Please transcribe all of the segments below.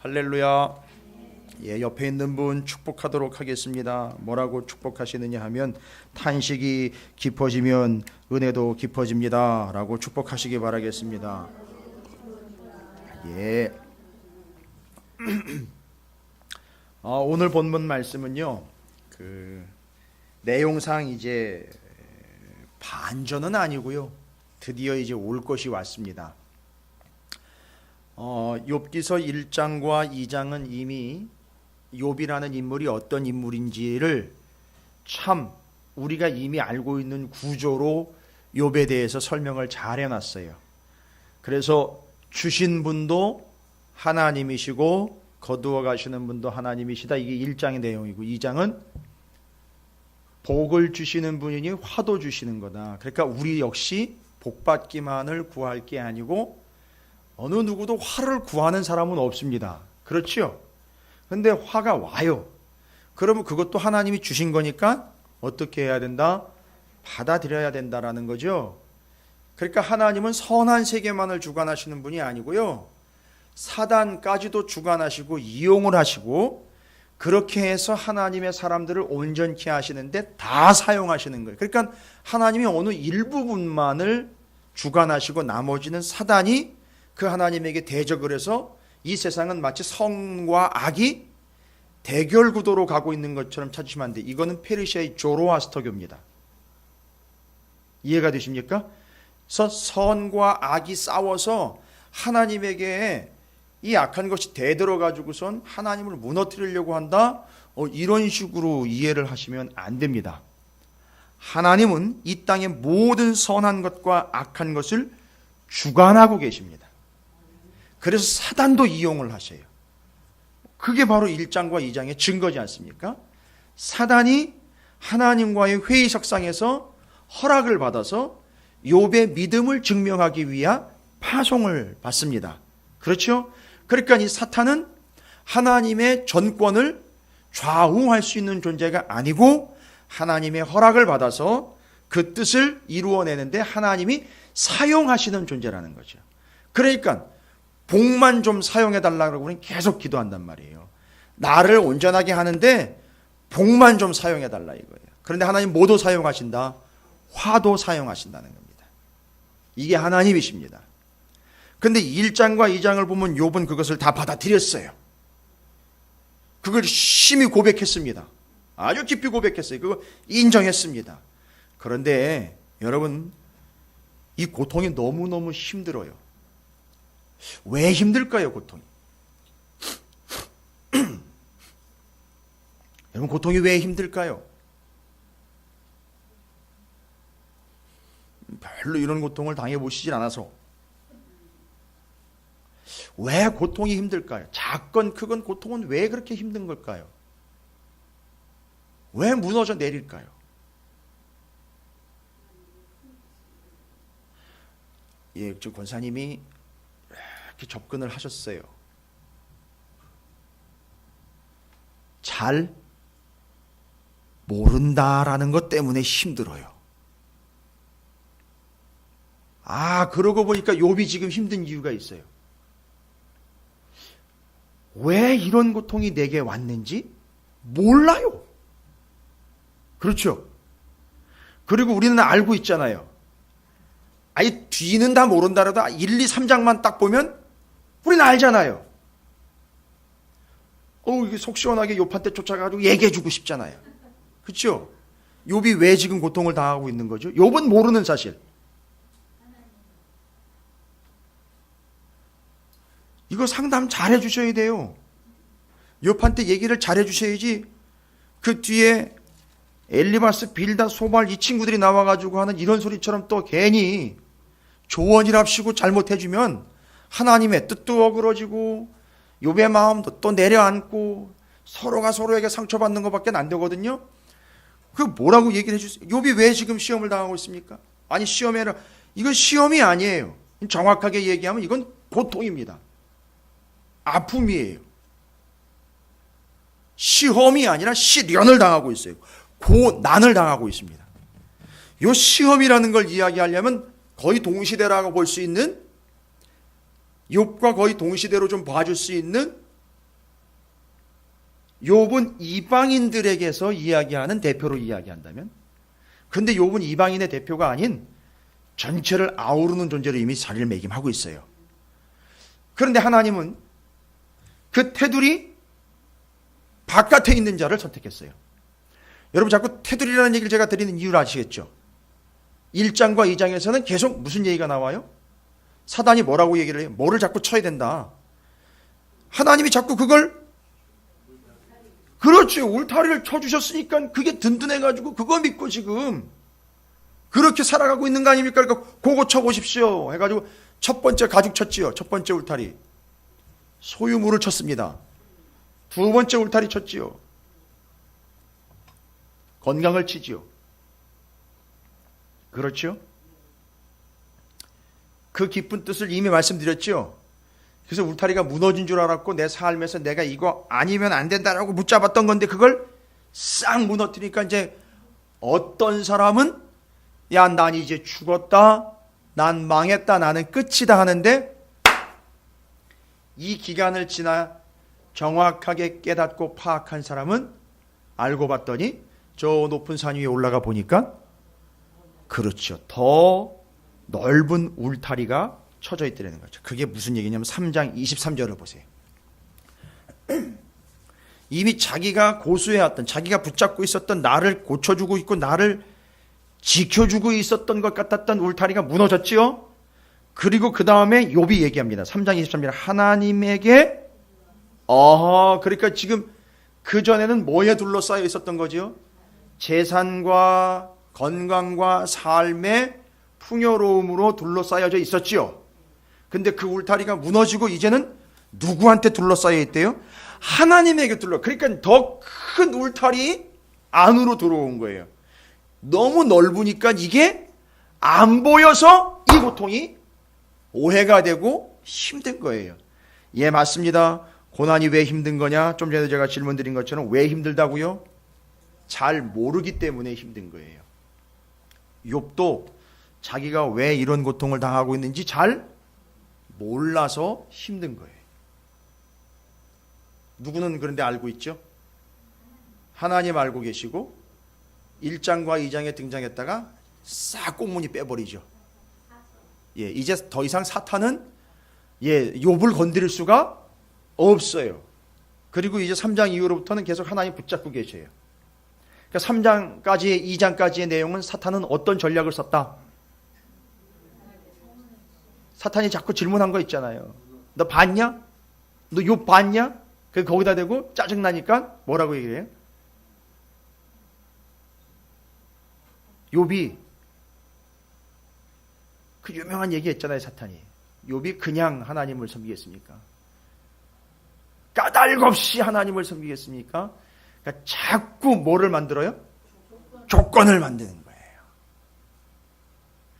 할렐루야. 옆에 있는 분 축복하도록 하겠습니다. 뭐라고 축복하시느냐 하면 탄식이 깊어지면 은혜도 깊어집니다 라고 축복하시기 바라겠습니다. 오늘 본문 말씀은요, 내용상 이제 반전은 아니고요, 드디어 이제 올 것이 왔습니다. 욥기서 1장과 2장은 이미 욥이라는 인물이 어떤 인물인지를 참 우리가 이미 알고 있는 구조로 욥에 대해서 설명을 잘 해놨어요. 그래서 주신 분도 하나님이시고 거두어 가시는 분도 하나님이시다. 이게 1장의 내용이고, 2장은 복을 주시는 분이니 화도 주시는 거다. 그러니까 우리 역시 복받기만을 구할 게 아니고 어느 누구도 화를 구하는 사람은 없습니다. 그렇죠? 근데 화가 와요. 그러면 그것도 하나님이 주신 거니까 어떻게 해야 된다? 받아들여야 된다라는 거죠. 그러니까 하나님은 선한 세계만을 주관하시는 분이 아니고요, 사단까지도 주관하시고 이용을 하시고, 그렇게 해서 하나님의 사람들을 온전케 하시는데 다 사용하시는 거예요. 그러니까 하나님이 어느 일부분만을 주관하시고 나머지는 사단이 그 하나님에게 대적을 해서 이 세상은 마치 성과 악이 대결 구도로 가고 있는 것처럼 찾으시면 안 돼요. 이거는 페르시아의 조로아스터교입니다. 이해가 되십니까? 그래서 선과 악이 싸워서 하나님에게 이 악한 것이 대들어 가지고선 하나님을 무너뜨리려고 한다, 이런 식으로 이해를 하시면 안 됩니다. 하나님은 이 땅의 모든 선한 것과 악한 것을 주관하고 계십니다. 그래서 사단도 이용을 하셔요. 그게 바로 1장과 2장의 증거지 않습니까? 사단이 하나님과의 회의석상에서 허락을 받아서 욥의 믿음을 증명하기 위한 파송을 받습니다. 그렇죠? 그러니까 이 사탄은 하나님의 전권을 좌우할 수 있는 존재가 아니고 하나님의 허락을 받아서 그 뜻을 이루어내는데 하나님이 사용하시는 존재라는 거죠. 그러니까 복만 좀 사용해달라고 우리는 계속 기도한단 말이에요. 나를 온전하게 하는데 복만 좀 사용해달라 이거예요. 그런데 하나님 뭐도 사용하신다? 화도 사용하신다는 겁니다. 이게 하나님이십니다. 그런데 1장과 2장을 보면 욥은 그것을 다 받아들였어요. 그걸 심히 고백했습니다. 아주 깊이 고백했어요. 그거 인정했습니다. 그런데 여러분, 이 고통이 너무너무 힘들어요. 왜 힘들까요, 고통이? 여러분, 고통이 왜 힘들까요? 별로 이런 고통을 당해보시질 않아서. 왜 고통이 힘들까요? 작건 크건 고통은 왜 그렇게 힘든 걸까요? 왜 무너져 내릴까요? 저 권사님이 이렇게 접근을 하셨어요. 잘 모른다라는 것 때문에 힘들어요. 그러고 보니까 욥이 지금 힘든 이유가 있어요. 왜 이런 고통이 내게 왔는지 몰라요. 그렇죠? 그리고 우리는 알고 있잖아요. 아예 뒤는 다 모른다라도 1, 2, 3장만 딱 보면 우리는 알잖아요. 이게 속 시원하게 욥한테 쫓아가지고 얘기해주고 싶잖아요. 그렇죠? 욥이 왜 지금 고통을 당하고 있는 거죠? 욥은 모르는 사실. 이거 상담 잘 해주셔야 돼요. 욥한테 얘기를 잘 해주셔야지 그 뒤에 엘리바스, 빌다, 소발 이 친구들이 나와가지고 하는 이런 소리처럼 또 괜히 조언이랍시고 잘못해주면 하나님의 뜻도 어그러지고 욥의 마음도 또 내려앉고 서로가 서로에게 상처받는 것밖에 안 되거든요. 그 뭐라고 얘기를 해주세요. 욥이 왜 지금 시험을 당하고 있습니까? 아니 시험에는 이건 시험이 아니에요. 정확하게 얘기하면 이건 고통입니다. 아픔이에요. 시험이 아니라 시련을 당하고 있어요. 고난을 당하고 있습니다. 이 시험이라는 걸 이야기하려면 거의 동시대라고 볼 수 있는, 욥과 거의 동시대로 좀 봐줄 수 있는 욥은 이방인들에게서 이야기하는 대표로 이야기한다면, 근데 욥은 이방인의 대표가 아닌 전체를 아우르는 존재로 이미 자리를 매김하고 있어요. 그런데 하나님은 그 테두리 바깥에 있는 자를 선택했어요. 여러분, 자꾸 테두리라는 얘기를 제가 드리는 이유를 아시겠죠? 1장과 2장에서는 계속 무슨 얘기가 나와요? 사단이 뭐라고 얘기를 해요? 뭐를 자꾸 쳐야 된다. 하나님이 자꾸 그걸, 그렇죠, 울타리를 쳐주셨으니까 그게 든든해가지고 그거 믿고 지금 그렇게 살아가고 있는 거 아닙니까? 그러니까 그거 쳐보십시오 해가지고 첫 번째 가죽 쳤지요. 첫 번째 울타리 소유물을 쳤습니다. 두 번째 울타리 쳤지요. 건강을 치지요. 그렇죠? 그 깊은 뜻을 이미 말씀드렸죠. 그래서 울타리가 무너진 줄 알았고 내 삶에서 내가 이거 아니면 안 된다라고 붙잡았던 건데 그걸 싹 무너뜨리니까 이제 어떤 사람은 야, 난 이제 죽었다, 난 망했다, 나는 끝이다 하는데, 이 기간을 지나 정확하게 깨닫고 파악한 사람은 알고 봤더니 저 높은 산 위에 올라가 보니까, 그렇죠, 더 넓은 울타리가 쳐져 있다는 거죠. 그게 무슨 얘기냐면 3장 23절을 보세요. 이미 자기가 고수해왔던, 자기가 붙잡고 있었던, 나를 고쳐주고 있고 나를 지켜주고 있었던 것 같았던 울타리가 무너졌지요. 그리고 그 다음에 욥이 얘기합니다. 3장 23절 하나님에게, 그러니까 지금 그전에는 뭐에 둘러싸여 있었던 거지요? 재산과 건강과 삶의 풍요로움으로 둘러싸여져 있었지요. 근데 그 울타리가 무너지고 이제는 누구한테 둘러싸여 있대요? 하나님에게 그러니까 더 큰 울타리 안으로 들어온 거예요. 너무 넓으니까 이게 안 보여서 이 고통이 오해가 되고 힘든 거예요. 예, 맞습니다. 고난이 왜 힘든 거냐? 좀 전에 제가 질문 드린 것처럼 왜 힘들다고요? 잘 모르기 때문에 힘든 거예요. 욥도 자기가 왜 이런 고통을 당하고 있는지 잘 몰라서 힘든 거예요. 누구는 그런데 알고 있죠? 하나님 알고 계시고 1장과 2장에 등장했다가 싹 꽁무니 빼버리죠. 예, 이제 더 이상 사탄은 욥을 건드릴 수가 없어요. 그리고 이제 3장 이후로부터는 계속 하나님 붙잡고 계셔요. 그러니까 3장까지의 2장까지의 내용은 사탄은 어떤 전략을 썼다? 사탄이 자꾸 질문한 거 있잖아요. 너 봤냐? 너 욥 봤냐? 거기다 대고 짜증나니까 뭐라고 얘기해요? 욥이 그 유명한 얘기 했잖아요. 사탄이 욥이 그냥 하나님을 섬기겠습니까? 까닭없이 하나님을 섬기겠습니까? 그러니까 자꾸 뭐를 만들어요? 조건을 만드는 거예요.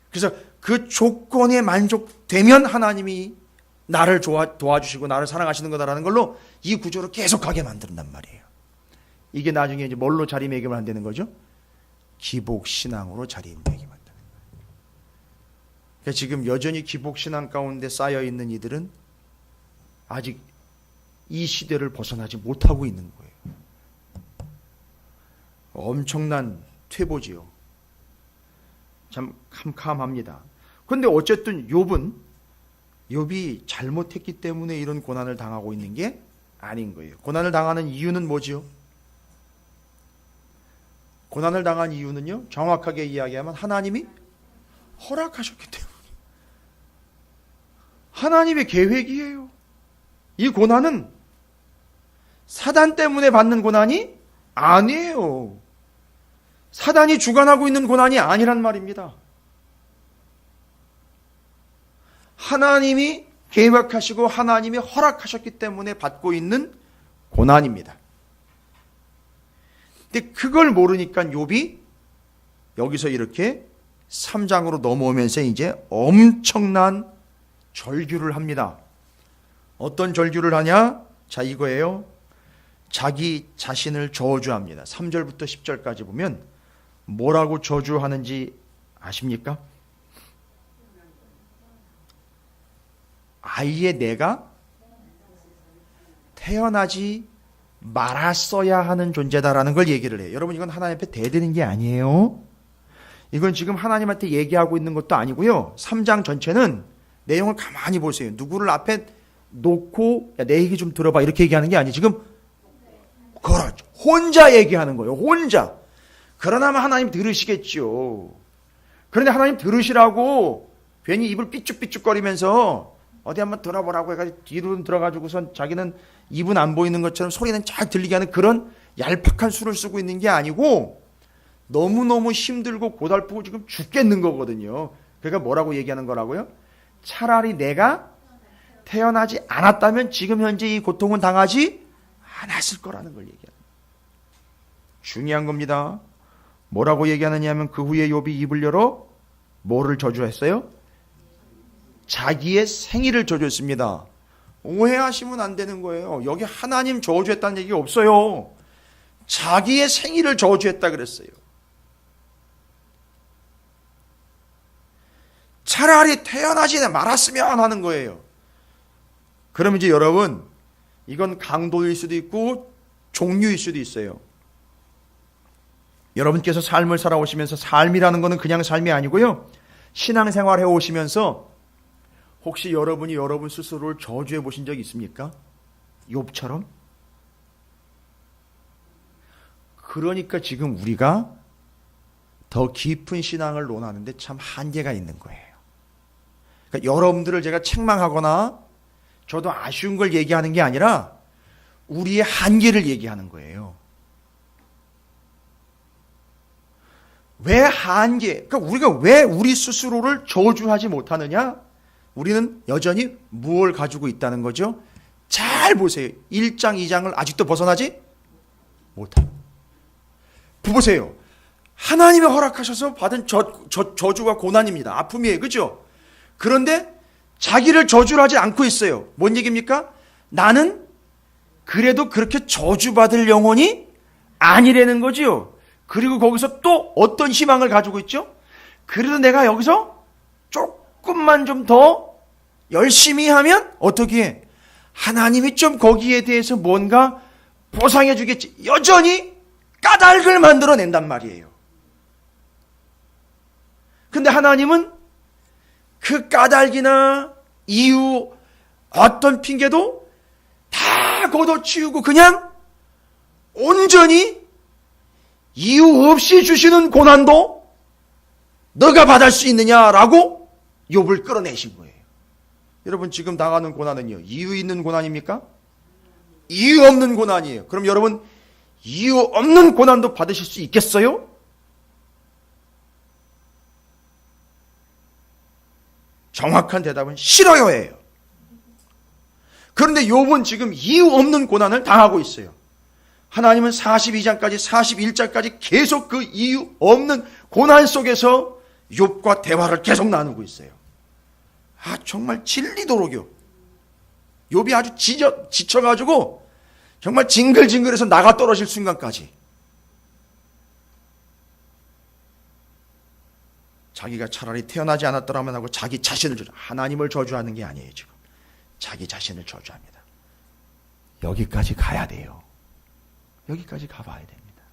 그래서 그 조건에 만족되면 하나님이 나를 도와주시고 나를 사랑하시는 거다라는 걸로 이 구조를 계속 가게 만든단 말이에요. 이게 나중에 이제 뭘로 자리매김을 한다는 거죠? 기복신앙으로 자리매김한다는 거예요. 그러니까 지금 여전히 기복신앙 가운데 쌓여있는 이들은 아직 이 시대를 벗어나지 못하고 있는 거예요. 엄청난 퇴보지요. 참 캄캄합니다. 그런데 어쨌든 욥이 잘못했기 때문에 이런 고난을 당하고 있는 게 아닌 거예요. 고난을 당하는 이유는 뭐지요? 고난을 당한 이유는요, 정확하게 이야기하면 하나님이 허락하셨기 때문에. 하나님의 계획이에요. 이 고난은 사단 때문에 받는 고난이 아니에요. 사단이 주관하고 있는 고난이 아니란 말입니다. 하나님이 계획하시고 하나님이 허락하셨기 때문에 받고 있는 고난입니다. 근데 그걸 모르니까 욥이 여기서 이렇게 3장으로 넘어오면서 이제 엄청난 절규를 합니다. 어떤 절규를 하냐? 자, 이거예요. 자기 자신을 저주합니다. 3절부터 10절까지 보면 뭐라고 저주하는지 아십니까? 아예 내가 태어나지 말았어야 하는 존재다라는 걸 얘기를 해요. 여러분, 이건 하나님 앞에 대드는 게 아니에요. 이건 지금 하나님한테 얘기하고 있는 것도 아니고요. 3장 전체는 내용을 가만히 보세요. 누구를 앞에 놓고 야, 내 얘기 좀 들어봐 이렇게 얘기하는 게 아니에요. 지금 그렇죠. 혼자 얘기하는 거예요. 혼자. 그러나 하나님 들으시겠죠. 그런데 하나님 들으시라고 괜히 입을 삐죽삐죽거리면서 어디 한번 들어보라고 해가지고 뒤로 들어가지고선 자기는 입은 안 보이는 것처럼 소리는 잘 들리게 하는 그런 얄팍한 수를 쓰고 있는 게 아니고 너무너무 힘들고 고달프고 지금 죽겠는 거거든요. 그러니까 뭐라고 얘기하는 거라고요? 차라리 내가 태어나지 않았다면 지금 현재 이 고통은 당하지 않았을 거라는 걸 얘기하는 거예요. 중요한 겁니다. 뭐라고 얘기하느냐면 그 후에 욥이 입을 열어 뭐를 저주했어요? 자기의 생일을 저주했습니다. 오해하시면 안 되는 거예요. 여기 하나님 저주했다는 얘기가 없어요. 자기의 생일을 저주했다 그랬어요. 차라리 태어나지 말았으면 하는 거예요. 그럼 이제 여러분, 이건 강도일 수도 있고 종류일 수도 있어요. 여러분께서 삶을 살아오시면서 삶이라는 것은 그냥 삶이 아니고요. 신앙생활 해오시면서 혹시 여러분이 여러분 스스로를 저주해 보신 적이 있습니까? 욥처럼? 그러니까 지금 우리가 더 깊은 신앙을 논하는데 참 한계가 있는 거예요. 그러니까 여러분들을 제가 책망하거나 저도 아쉬운 걸 얘기하는 게 아니라 우리의 한계를 얘기하는 거예요. 왜 한계? 그러니까 우리가 왜 우리 스스로를 저주하지 못하느냐? 우리는 여전히 무엇을 가지고 있다는 거죠? 잘 보세요. 1장, 2장을 아직도 벗어나지 못합니다. 보세요. 하나님이 허락하셔서 받은 저주와 고난입니다. 아픔이에요. 그죠? 그런데 자기를 저주하지 않고 있어요. 뭔 얘기입니까? 나는 그래도 그렇게 저주받을 영혼이 아니라는 거지요. 그리고 거기서 또 어떤 희망을 가지고 있죠? 그래도 내가 여기서 조금만 좀 더 열심히 하면 어떻게 해? 하나님이 좀 거기에 대해서 뭔가 보상해 주겠지. 여전히 까닭을 만들어낸단 말이에요. 근데 하나님은 그 까닭이나 이유 어떤 핑계도 다 걷어치우고 그냥 온전히 이유 없이 주시는 고난도 너가 받을 수 있느냐라고 욥을 끌어내신 거예요. 여러분, 지금 당하는 고난은요, 이유 있는 고난입니까? 이유 없는 고난이에요. 그럼 여러분, 이유 없는 고난도 받으실 수 있겠어요? 정확한 대답은 싫어요예요. 그런데 욥은 지금 이유 없는 고난을 당하고 있어요. 하나님은 42장까지 41장까지 계속 그 이유 없는 고난 속에서 욥과 대화를 계속 나누고 있어요. 정말 질리도록요. 욥이 아주 지쳐가지고 정말 징글징글해서 나가 떨어질 순간까지 자기가 차라리 태어나지 않았더라면 하고 자기 자신을 하나님을 저주하는 게 아니에요. 지금 자기 자신을 저주합니다. 여기까지 가야 돼요. 여기까지 가봐야 됩니다.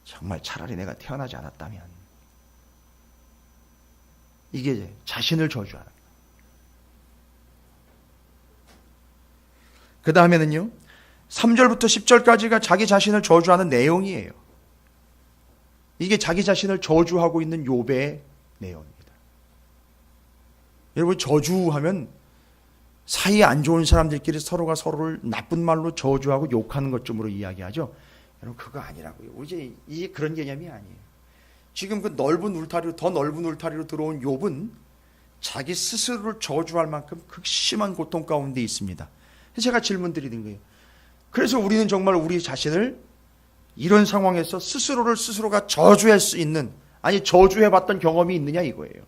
정말 차라리 내가 태어나지 않았다면. 이게 자신을 저주하는 거예요. 그 다음에는요, 3절부터 10절까지가 자기 자신을 저주하는 내용이에요. 이게 자기 자신을 저주하고 있는 욥의 내용입니다. 여러분, 저주하면 사이 안 좋은 사람들끼리 서로가 서로를 나쁜 말로 저주하고 욕하는 것쯤으로 이야기하죠. 여러분, 그거 아니라고요. 이제 이게 그런 개념이 아니에요. 지금 그 넓은 울타리로, 더 넓은 울타리로 들어온 욥은 자기 스스로를 저주할 만큼 극심한 고통 가운데 있습니다. 제가 질문 드리는 거예요. 그래서 우리는 정말 우리 자신을 이런 상황에서 스스로가 저주할 수 있는, 아니 저주해봤던 경험이 있느냐 이거예요.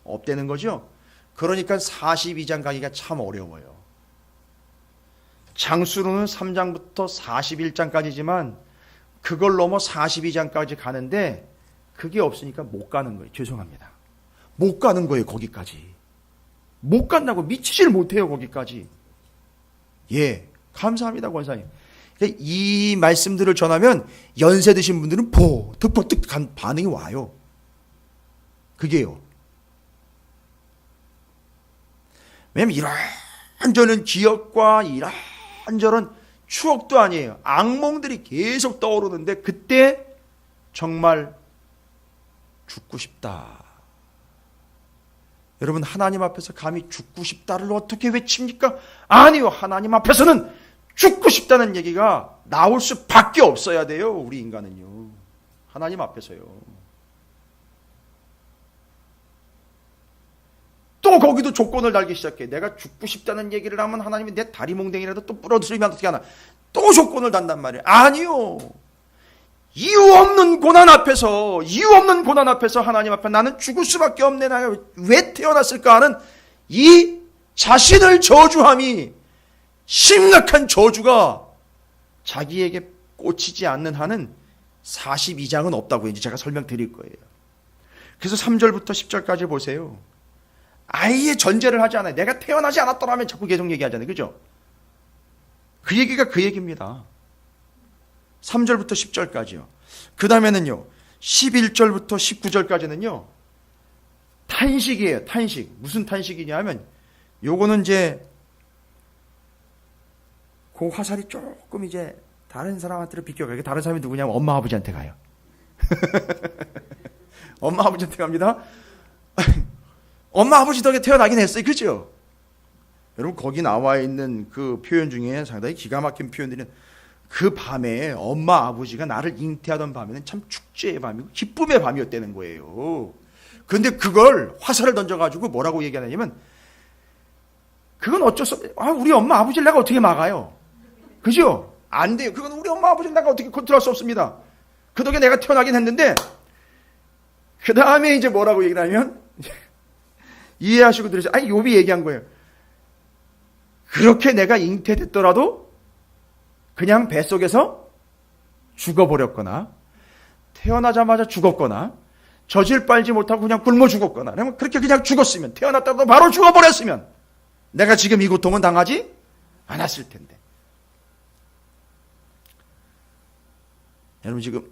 없다는 거죠. 그러니까 42장 가기가 참 어려워요. 장수로는 3장부터 41장까지지만 그걸 넘어 42장까지 가는데 그게 없으니까 못 가는 거예요. 죄송합니다. 못 가는 거예요. 거기까지. 못 간다고. 미치질 못해요. 거기까지. 예, 감사합니다, 권사님. 이 말씀들을 전하면 연세 드신 분들은 버뜩버뜩 반응이 와요. 그게요. 왜냐면 이런저런 기억과 이런저런 추억도 아니에요. 악몽들이 계속 떠오르는데 그때 정말 죽고 싶다. 여러분, 하나님 앞에서 감히 죽고 싶다를 어떻게 외칩니까? 아니요. 하나님 앞에서는 죽고 싶다는 얘기가 나올 수밖에 없어야 돼요. 우리 인간은요. 하나님 앞에서요. 또 거기도 조건을 달기 시작해. 내가 죽고 싶다는 얘기를 하면 하나님이 내 다리 몽댕이라도 또 부러뜨리면 어떻게 하나. 또 조건을 단단 말이에요. 아니요. 이유 없는 고난 앞에서 하나님 앞에 나는 죽을 수밖에 없네. 내가 왜 태어났을까 하는 이 자신을 저주함이 심각한 저주가 자기에게 꽂히지 않는 한은 42장은 없다고 이제 제가 설명드릴 거예요. 그래서 3절부터 10절까지 보세요. 아예 전제를 하지 않아요. 내가 태어나지 않았더라면 자꾸 계속 얘기하잖아요. 그죠? 그 얘기가 그 얘기입니다. 3절부터 10절까지요. 그 다음에는요, 11절부터 19절까지는요, 탄식이에요. 탄식. 무슨 탄식이냐 하면, 요거는 이제, 그 화살이 조금 이제, 다른 사람한테로 비껴가요. 다른 사람이 누구냐면, 엄마 아버지한테 가요. 엄마 아버지한테 갑니다. 엄마 아버지 덕에 태어나긴 했어요. 그죠? 여러분, 거기 나와 있는 그 표현 중에 상당히 기가 막힌 표현들은 그 밤에 엄마 아버지가 나를 잉태하던 밤에는 참 축제의 밤이고 기쁨의 밤이었다는 거예요. 그런데 그걸 화살을 던져가지고 뭐라고 얘기하냐면, 그건 어쩔 수 없어요. 우리 엄마 아버지를 내가 어떻게 막아요? 그죠? 안 돼요. 그건 우리 엄마 아버지를 내가 어떻게 컨트롤할 수 없습니다. 그 덕에 내가 태어나긴 했는데, 그 다음에 이제 뭐라고 얘기를 하면, 이해하시고 들으세요. 욥이 얘기한 거예요. 그렇게 내가 잉태됐더라도 그냥 뱃속에서 죽어버렸거나 태어나자마자 죽었거나 젖을 빨지 못하고 그냥 굶어 죽었거나 그러면 그렇게 그냥 죽었으면 태어났다도 바로 죽어버렸으면 내가 지금 이 고통은 당하지 않았을 텐데. 여러분, 지금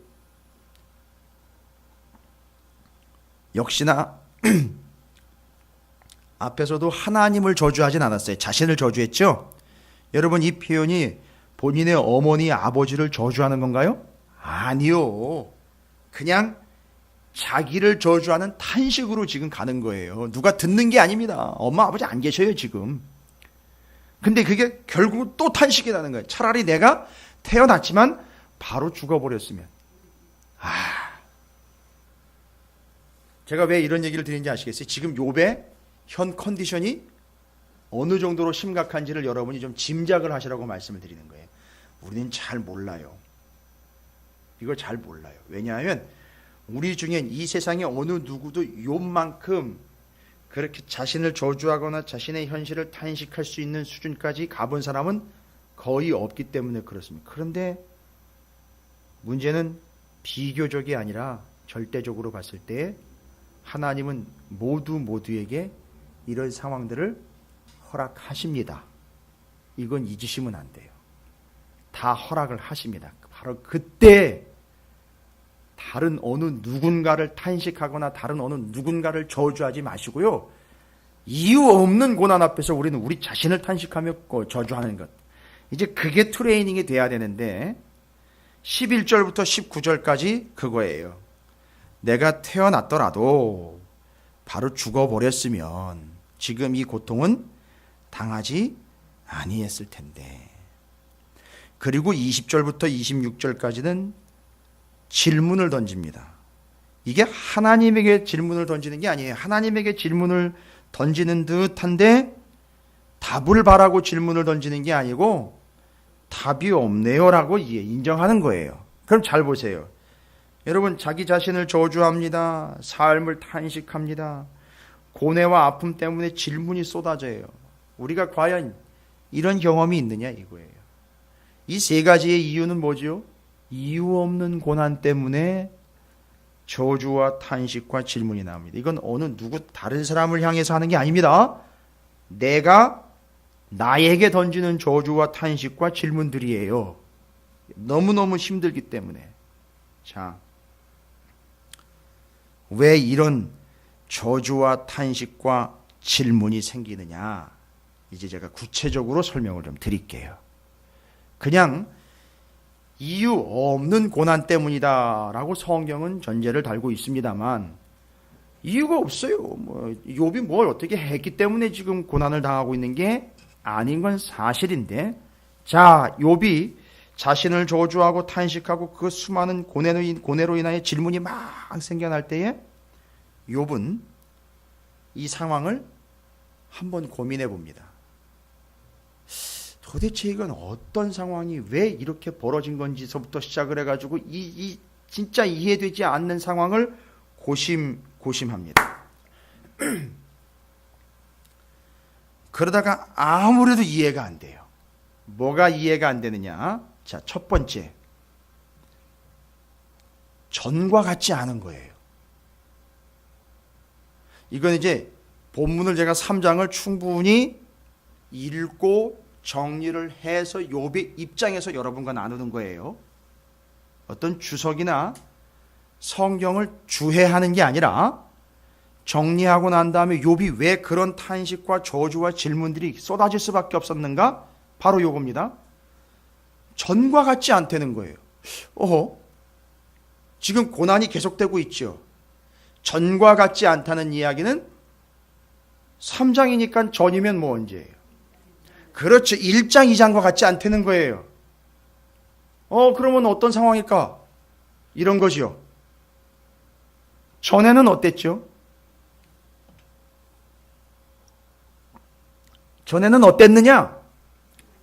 역시나 앞에서도 하나님을 저주하진 않았어요. 자신을 저주했죠. 여러분, 이 표현이 본인의 어머니, 아버지를 저주하는 건가요? 아니요. 그냥 자기를 저주하는 탄식으로 지금 가는 거예요. 누가 듣는 게 아닙니다. 엄마, 아버지 안 계셔요, 지금. 근데 그게 결국 또 탄식이 나는 거예요. 차라리 내가 태어났지만 바로 죽어버렸으면. 제가 왜 이런 얘기를 드리는지 아시겠어요? 지금 욥의 현 컨디션이 어느 정도로 심각한지를 여러분이 좀 짐작을 하시라고 말씀을 드리는 거예요. 우리는 잘 몰라요. 이걸 잘 몰라요. 왜냐하면 우리 중엔 이 세상에 어느 누구도 욥만큼 그렇게 자신을 저주하거나 자신의 현실을 탄식할 수 있는 수준까지 가본 사람은 거의 없기 때문에 그렇습니다. 그런데 문제는 비교적이 아니라 절대적으로 봤을 때 하나님은 모두에게 이런 상황들을 허락하십니다. 이건 잊으시면 안 돼요. 다 허락을 하십니다. 바로 그때 다른 어느 누군가를 탄식하거나 다른 어느 누군가를 저주하지 마시고요. 이유 없는 고난 앞에서 우리는 우리 자신을 탄식하며 저주하는 것. 이제 그게 트레이닝이 돼야 되는데 11절부터 19절까지 그거예요. 내가 태어났더라도 바로 죽어버렸으면 지금 이 고통은 당하지 아니했을 텐데. 그리고 20절부터 26절까지는 질문을 던집니다. 이게 하나님에게 질문을 던지는 게 아니에요. 하나님에게 질문을 던지는 듯한데 답을 바라고 질문을 던지는 게 아니고 답이 없네요라고 인정하는 거예요. 그럼 잘 보세요. 여러분, 자기 자신을 저주합니다. 삶을 탄식합니다. 고뇌와 아픔 때문에 질문이 쏟아져요. 우리가 과연 이런 경험이 있느냐 이거예요. 이 세 가지의 이유는 뭐지요? 이유 없는 고난 때문에 저주와 탄식과 질문이 나옵니다. 이건 어느 누구 다른 사람을 향해서 하는 게 아닙니다. 내가 나에게 던지는 저주와 탄식과 질문들이에요. 너무너무 힘들기 때문에. 자, 왜 이런 저주와 탄식과 질문이 생기느냐? 이제 제가 구체적으로 설명을 좀 드릴게요. 그냥 이유 없는 고난 때문이다라고 성경은 전제를 달고 있습니다만 이유가 없어요. 욥이 뭘 어떻게 했기 때문에 지금 고난을 당하고 있는 게 아닌 건 사실인데, 자, 욥이 자신을 저주하고 탄식하고 그 수많은 고뇌로 인하여 질문이 막 생겨날 때에 욥은 이 상황을 한번 고민해 봅니다. 도대체 이건 어떤 상황이 왜 이렇게 벌어진 건지서부터 시작을 해가지고 이 진짜 이해되지 않는 상황을 고심합니다. 그러다가 아무래도 이해가 안 돼요. 뭐가 이해가 안 되느냐? 자, 첫 번째, 전과 같지 않은 거예요. 이건 이제 본문을 제가 3장을 충분히 읽고 정리를 해서 욥의 입장에서 여러분과 나누는 거예요. 어떤 주석이나 성경을 주해하는 게 아니라 정리하고 난 다음에 욥이 왜 그런 탄식과 저주와 질문들이 쏟아질 수밖에 없었는가? 바로 요겁니다. 전과 같지 않다는 거예요. 지금 고난이 계속되고 있죠. 전과 같지 않다는 이야기는 3장이니까 전이면 뭐 언제예요? 그렇죠. 1장, 2장과 같지 않다는 거예요. 그러면 어떤 상황일까? 이런 거지요. 전에는 어땠죠? 전에는 어땠느냐?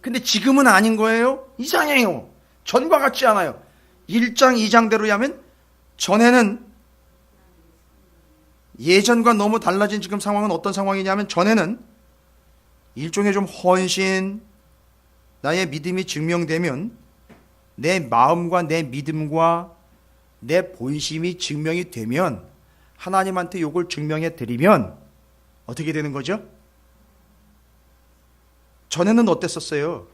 근데 지금은 아닌 거예요? 이상해요. 전과 같지 않아요. 1장, 2장대로 하면 전에는 예전과 너무 달라진 지금 상황은 어떤 상황이냐면 전에는 일종의 좀 헌신, 나의 믿음이 증명되면 내 마음과 내 믿음과 내 본심이 증명이 되면 하나님한테 이걸 증명해 드리면 어떻게 되는 거죠? 전에는 어땠었어요?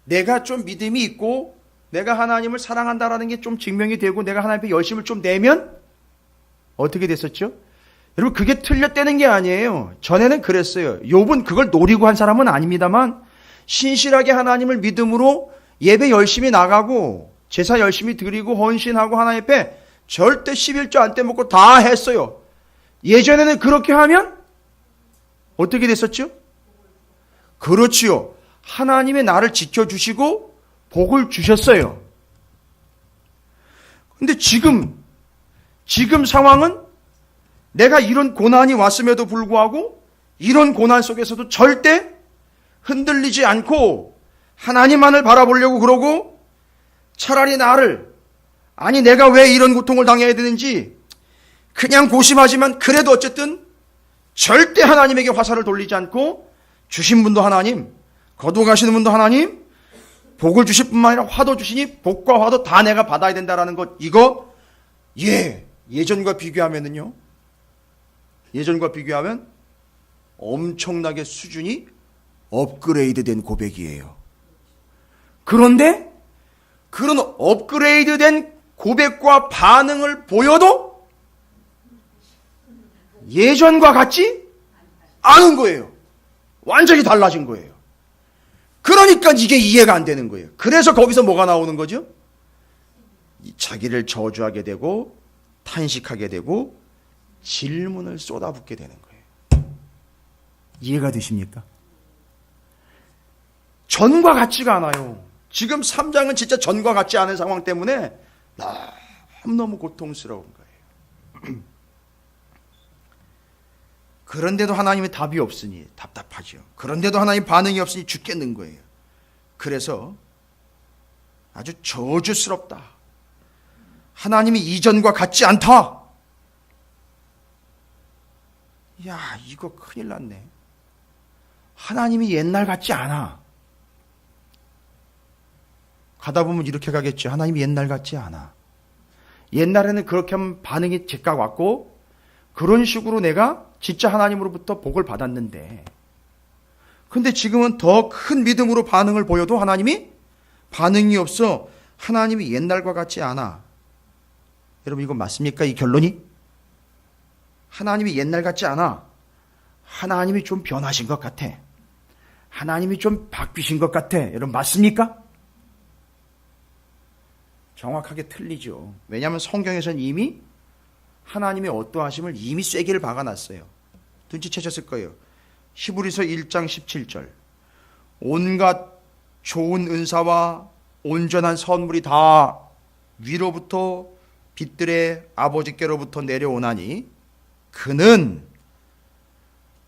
내가 좀 믿음이 있고 내가 하나님을 사랑한다라는 게 좀 증명이 되고 내가 하나님 앞에 열심을 좀 내면 어떻게 됐었죠? 여러분, 그게 틀렸다는 게 아니에요. 전에는 그랬어요. 욥은 그걸 노리고 한 사람은 아닙니다만 신실하게 하나님을 믿음으로 예배 열심히 나가고 제사 열심히 드리고 헌신하고 하나님 앞에 절대 11조 안 떼먹고 다 했어요. 예전에는 그렇게 하면 어떻게 됐었죠? 그렇지요. 하나님의 나를 지켜주시고 복을 주셨어요. 근데 지금 상황은 내가 이런 고난이 왔음에도 불구하고 이런 고난 속에서도 절대 흔들리지 않고 하나님만을 바라보려고 그러고 차라리 내가 왜 이런 고통을 당해야 되는지 그냥 고심하지만 그래도 어쨌든 절대 하나님에게 화살을 돌리지 않고 주신 분도 하나님, 거두가시는 분도 하나님, 복을 주실 뿐만 아니라 화도 주시니 복과 화도 다 내가 받아야 된다라는 것, 이거 예전과 비교하면은요, 예전과 비교하면 엄청나게 수준이 업그레이드된 고백이에요. 그런데 그런 업그레이드된 고백과 반응을 보여도 예전과 같지 않은 거예요. 완전히 달라진 거예요. 그러니까 이게 이해가 안 되는 거예요. 그래서 거기서 뭐가 나오는 거죠? 자기를 저주하게 되고 탄식하게 되고 질문을 쏟아붓게 되는 거예요. 이해가 되십니까? 전과 같지가 않아요. 지금 3장은 진짜 전과 같지 않은 상황 때문에 너무 고통스러운 거예요. 그런데도 하나님의 답이 없으니 답답하죠. 그런데도 하나님 반응이 없으니 죽겠는 거예요. 그래서 아주 저주스럽다. 하나님이 이전과 같지 않다. 야, 이거 큰일 났네. 하나님이 옛날 같지 않아. 가다 보면 이렇게 가겠죠. 하나님이 옛날 같지 않아. 옛날에는 그렇게 하면 반응이 즉각 왔고 그런 식으로 내가 진짜 하나님으로부터 복을 받았는데 근데 지금은 더 큰 믿음으로 반응을 보여도 하나님이 반응이 없어. 하나님이 옛날과 같지 않아. 여러분 이거 맞습니까? 이 결론이? 하나님이 옛날 같지 않아. 하나님이 좀 변하신 것 같아. 하나님이 좀 바뀌신 것 같아. 여러분 맞습니까? 정확하게 틀리죠. 왜냐하면 성경에서는 이미 하나님의 어떠하심을 이미 쐐기를 박아놨어요. 눈치채셨을 거예요. 히브리서 1장 17절. 온갖 좋은 은사와 온전한 선물이 다 위로부터 빛들의 아버지께로부터 내려오나니 그는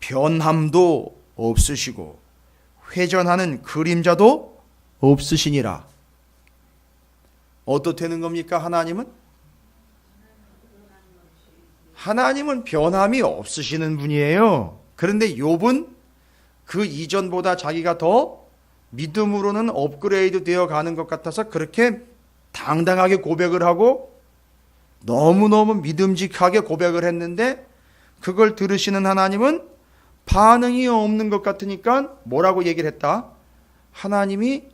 변함도 없으시고 회전하는 그림자도 없으시니라. 어떻다는 겁니까? 하나님은 변함이 없으시는 분이에요. 그런데 욥은 그 이전보다 자기가 더 믿음으로는 업그레이드 되어 가는 것 같아서 그렇게 당당하게 고백을 하고 너무너무 믿음직하게 고백을 했는데 그걸 들으시는 하나님은 반응이 없는 것 같으니까 뭐라고 얘기를 했다? 하나님이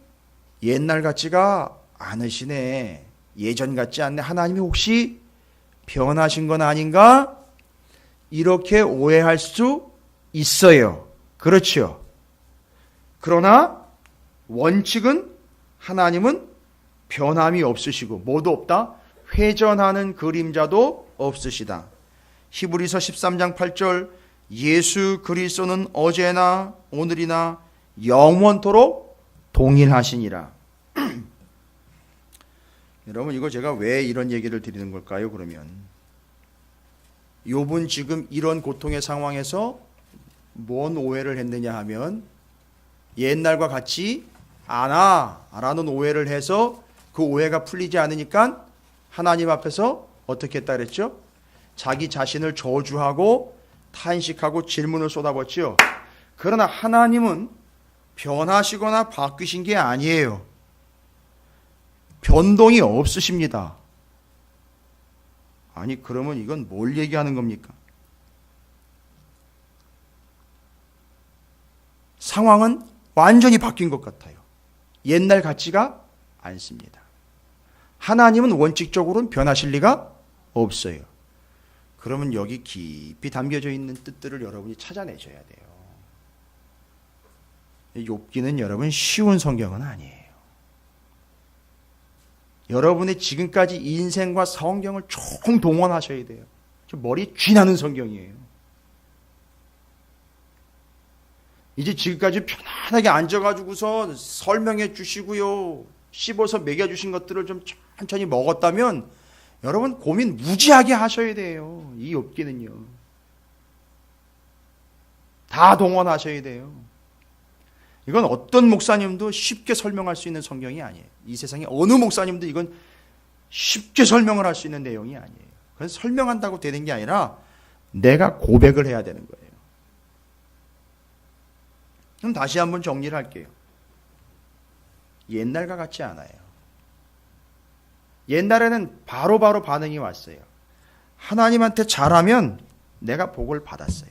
옛날 같지가 않으시네. 예전 같지 않네. 하나님이 혹시 변하신 건 아닌가? 이렇게 오해할 수 있어요. 그렇죠. 그러나 원칙은 하나님은 변함이 없으시고 뭐도 없다? 회전하는 그림자도 없으시다. 히브리서 13장 8절 예수 그리스도는 어제나 오늘이나 영원토록 동일하시니라. 여러분 이거 제가 왜 이런 얘기를 드리는 걸까요? 그러면 욥은 지금 이런 고통의 상황에서 뭔 오해를 했느냐 하면 옛날과 같이 않아 라는 오해를 해서 그 오해가 풀리지 않으니까 하나님 앞에서 어떻게 했다 그랬죠? 자기 자신을 저주하고 탄식하고 질문을 쏟아붓지요. 그러나 하나님은 변하시거나 바뀌신 게 아니에요. 변동이 없으십니다. 아니 그러면 이건 뭘 얘기하는 겁니까? 상황은 완전히 바뀐 것 같아요. 옛날 같지가 않습니다. 하나님은 원칙적으로는 변하실 리가 없어요. 그러면 여기 깊이 담겨져 있는 뜻들을 여러분이 찾아내셔야 돼요. 욥기는 여러분 쉬운 성경은 아니에요. 여러분의 지금까지 인생과 성경을 총동원하셔야 돼요. 머리에 쥐나는 성경이에요. 이제 지금까지 편안하게 앉아가지고서 설명해 주시고요. 씹어서 먹여주신 것들을 좀 천천히 먹었다면 여러분 고민 무지하게 하셔야 돼요. 이 욥기는요. 다 동원하셔야 돼요. 이건 어떤 목사님도 쉽게 설명할 수 있는 성경이 아니에요. 이 세상에 어느 목사님도 이건 쉽게 설명을 할 수 있는 내용이 아니에요. 그래서 설명한다고 되는 게 아니라 내가 고백을 해야 되는 거예요. 그럼 다시 한번 정리를 할게요. 옛날과 같지 않아요. 옛날에는 바로바로 반응이 왔어요. 하나님한테 잘하면 내가 복을 받았어요.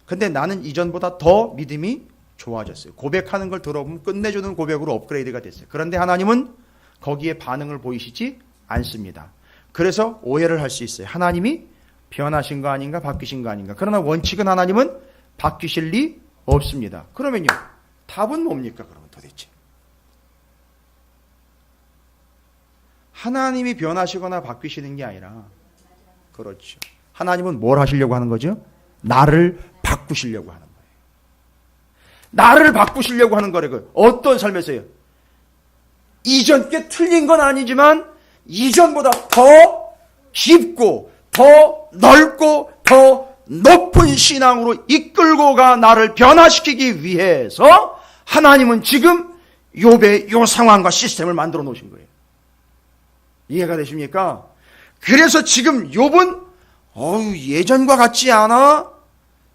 근데 나는 이전보다 더 믿음이 좋아졌어요. 고백하는 걸 들어보면 끝내주는 고백으로 업그레이드가 됐어요. 그런데 하나님은 거기에 반응을 보이시지 않습니다. 그래서 오해를 할 수 있어요. 하나님이 변하신 거 아닌가 바뀌신 거 아닌가. 그러나 원칙은 하나님은 바뀌실 리 없습니다. 그러면요. 답은 뭡니까 그러면 도대체? 하나님이 변하시거나 바뀌시는 게 아니라 그렇죠. 하나님은 뭘 하시려고 하는 거죠? 나를 바꾸시려고 하는 거예요. 나를 바꾸시려고 하는 거래요. 어떤 삶에서요? 이전 게 틀린 건 아니지만 이전보다 더 깊고 더 넓고 더 높은 신앙으로 이끌고 가 나를 변화시키기 위해서 하나님은 지금 욥의 이 상황과 시스템을 만들어 놓으신 거예요. 이해가 되십니까? 그래서 지금 욥은 예전과 같지 않아?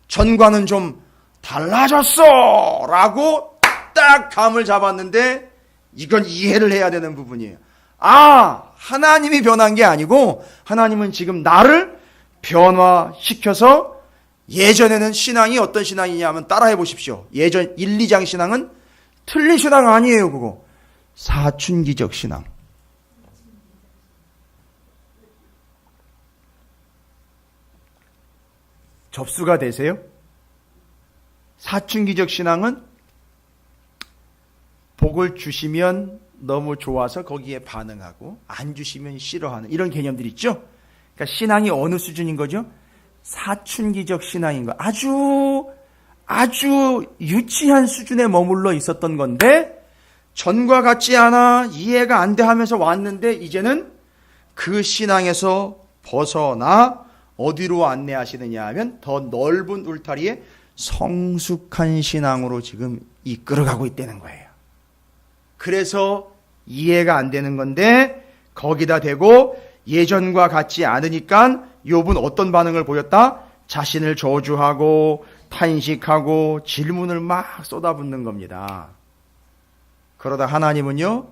전과는 좀 달라졌어 라고 딱 감을 잡았는데 이건 이해를 해야 되는 부분이에요. 하나님이 변한 게 아니고 하나님은 지금 나를 변화시켜서 예전에는 신앙이 어떤 신앙이냐면 따라해 보십시오. 예전 1, 2장 신앙은 틀린 신앙 아니에요. 그거 사춘기적 신앙. 접수가 되세요? 사춘기적 신앙은 복을 주시면 너무 좋아서 거기에 반응하고 안 주시면 싫어하는 이런 개념들 있죠? 그러니까 신앙이 어느 수준인 거죠? 사춘기적 신앙인 거. 아주 유치한 수준에 머물러 있었던 건데 전과 같지 않아 이해가 안 돼 하면서 왔는데 이제는 그 신앙에서 벗어나 어디로 안내하시느냐 하면 더 넓은 울타리에 성숙한 신앙으로 지금 이끌어가고 있다는 거예요. 그래서 이해가 안 되는 건데 거기다 대고 예전과 같지 않으니까 욥은 어떤 반응을 보였다? 자신을 저주하고 탄식하고 질문을 막 쏟아붓는 겁니다. 그러다 하나님은요,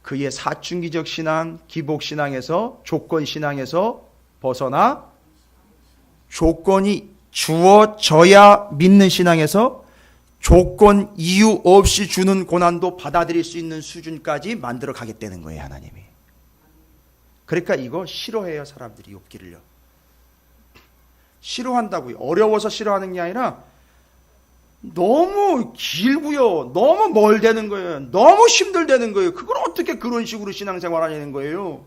그의 사춘기적 신앙, 기복신앙에서 조건신앙에서 벗어나 조건이 주어져야 믿는 신앙에서 조건 이유 없이 주는 고난도 받아들일 수 있는 수준까지 만들어 가겠다는 거예요, 하나님이. 그러니까 이거 싫어해요, 사람들이 욥기를요. 싫어한다고요. 어려워서 싫어하는 게 아니라 너무 길고요. 너무 멀다는 거예요. 너무 힘들다는 거예요. 그걸 어떻게 그런 식으로 신앙생활 하냐는 거예요.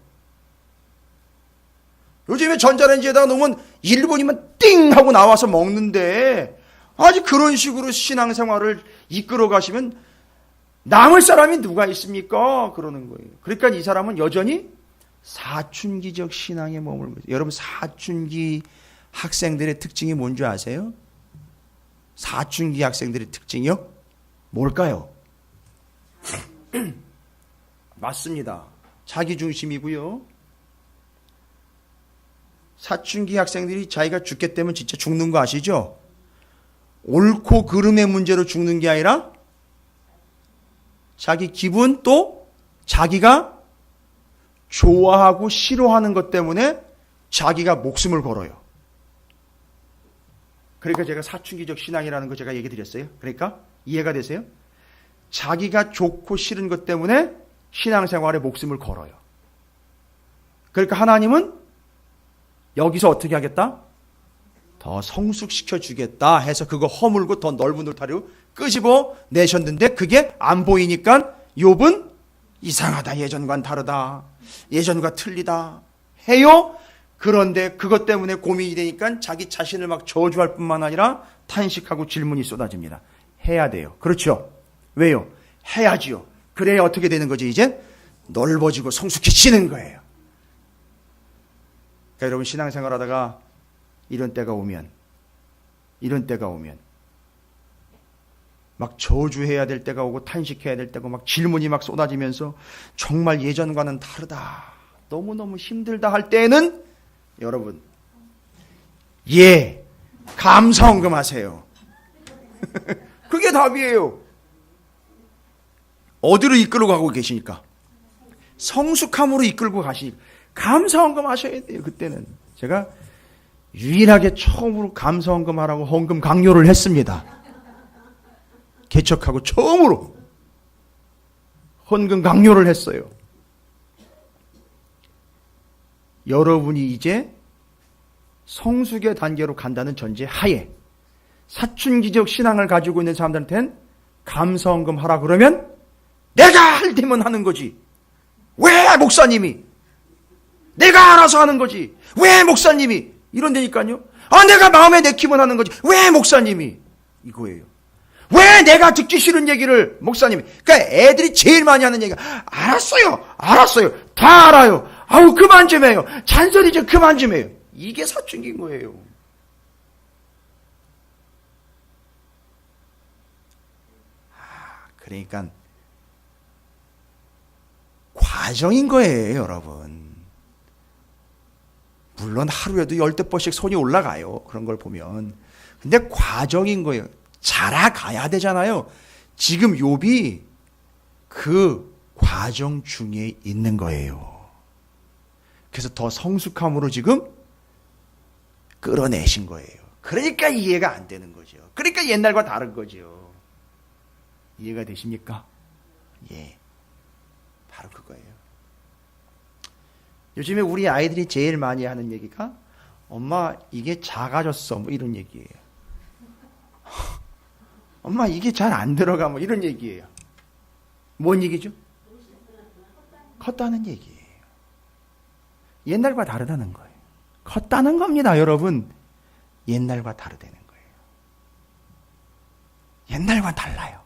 요즘에 전자레인지에다가 놓으면 1분이면 띵 하고 나와서 먹는데 아직 그런 식으로 신앙생활을 이끌어 가시면 남을 사람이 누가 있습니까? 그러는 거예요. 그러니까 이 사람은 여전히 사춘기적 신앙에 머물고 있어요. 여러분 사춘기 학생들의 특징이 뭔지 아세요? 사춘기 학생들의 특징이요? 뭘까요? 맞습니다. 자기중심이고요. 사춘기 학생들이 자기가 죽겠다면 진짜 죽는 거 아시죠? 옳고 그름의 문제로 죽는 게 아니라 자기 기분 또 자기가 좋아하고 싫어하는 것 때문에 자기가 목숨을 걸어요. 그러니까 제가 사춘기적 신앙이라는 거 제가 얘기 드렸어요. 그러니까 이해가 되세요? 자기가 좋고 싫은 것 때문에 신앙생활에 목숨을 걸어요. 그러니까 하나님은 여기서 어떻게 하겠다? 더 성숙시켜 주겠다 해서 그거 허물고 더 넓은 울타리로 끄집어 내셨는데 그게 안 보이니까 욥은 이상하다, 예전과는 다르다, 예전과 틀리다 해요. 그런데 그것 때문에 고민이 되니까 자기 자신을 막 저주할 뿐만 아니라 탄식하고 질문이 쏟아집니다. 해야 돼요. 그렇죠? 왜요? 해야지요. 그래야 어떻게 되는 거지? 이제 넓어지고 성숙해지는 거예요. 그러니까 여러분 신앙생활 하다가 이런 때가 오면 막 저주해야 될 때가 오고 탄식해야 될 때고 막 질문이 막 쏟아지면서 정말 예전과는 다르다, 너무너무 힘들다 할 때에는 여러분 감사헌금 하세요. 그게 답이에요. 어디로 이끌고 가고 계시니까? 성숙함으로 이끌고 가시니까 감사헌금 하셔야 돼요. 그때는 제가 유일하게 처음으로 감사헌금 하라고 헌금 강요를 했습니다. 개척하고 처음으로 헌금 강요를 했어요. 여러분이 이제 성숙의 단계로 간다는 전제 하에 사춘기적 신앙을 가지고 있는 사람들한테는 감사헌금 하라 그러면 내가 할 때면 하는 거지. 왜 목사님이? 내가 알아서 하는 거지. 왜 목사님이? 이런다니까요. 내가 마음에 내키면 하는 거지. 왜 목사님이? 이거예요. 왜 내가 듣기 싫은 얘기를 목사님이? 그러니까 애들이 제일 많이 하는 얘기가 알았어요. 다 알아요. 아우 그만 좀 해요. 잔소리 좀 그만 좀 해요. 이게 사춘기인 거예요. 그러니까 과정인 거예요, 여러분. 물론 하루에도 10대 번씩 손이 올라가요. 그런 걸 보면. 근데 과정인 거예요. 자라가야 되잖아요. 지금 욥이 그 과정 중에 있는 거예요. 그래서 더 성숙함으로 지금 끌어내신 거예요. 그러니까 이해가 안 되는 거죠. 그러니까 옛날과 다른 거죠. 이해가 되십니까? 예. 바로 그거예요. 요즘에 우리 아이들이 제일 많이 하는 얘기가 엄마 이게 작아졌어 뭐 이런 얘기예요. 엄마 이게 잘 안 들어가 뭐 이런 얘기예요. 뭔 얘기죠? 컸다는 얘기예요. 옛날과 다르다는 거예요. 컸다는 겁니다, 여러분. 옛날과 다르다는 거예요. 옛날과 달라요.